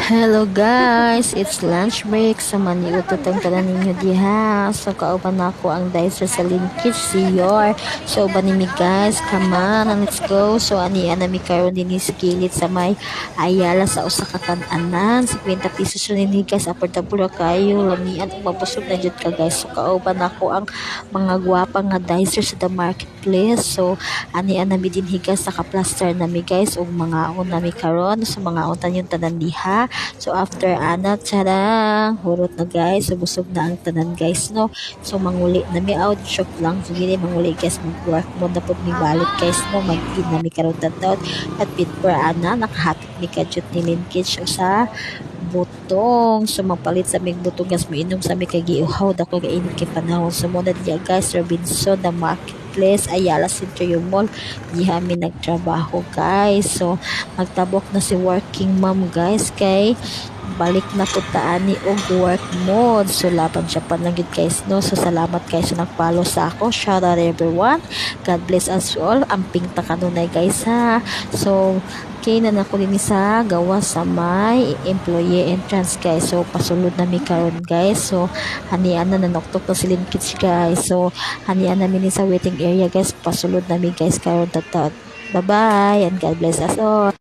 Hello guys, it's lunch break sa maniutot ang tanan ninyo diha. So kauban ako ang dicer sa linkage si Yor. So banimi guys, come on, let's go. So ani mi karon din sa kilid sa may Ayala sa usa ka tan-anan. 50 pesos rin ni guys, affordable ra kayo. Lamian ug mabusog na jud ka guys. So kauban ako ang mga gwapa nga dicer sa the marketplace. So ani mi din higas sa ka-plaster nami guys ug mga on nami karon. So mga untan yung tanan diha. So after ana charang hurot na guys, so busog na ang tanan guys no. So manguli na mi out shop lang, so gini manguli guys, mag-work mo na pud mi balik guys no, mag-in na mi karon tatot at pit per ana nakahapit mi kadjut ni linkage sa butong. So magpalit sa mig butong gas mo inom sa mi kay giuhaw dako kainit kay panahon. So mo na diya guys, Robinson the Marketplace, Ayala Central Mall, diha mi nagtrabaho guys. So magtabok na si working mom guys kay balik na po taani og work mode. So laban siya pa lang guys no. So salamat guys sa nag-follow sa ako. Shout out everyone, God bless us all. Amping ta kanunay guys ha. So kay na nako din sa gawa sa may employee entrance guys. So pasulod na mi karon guys. So hanian na nanoktok na silin kids guys. So hanian na mi sa waiting area guys. Pasulod na mi guys karon tatat. Bye bye and God bless us all.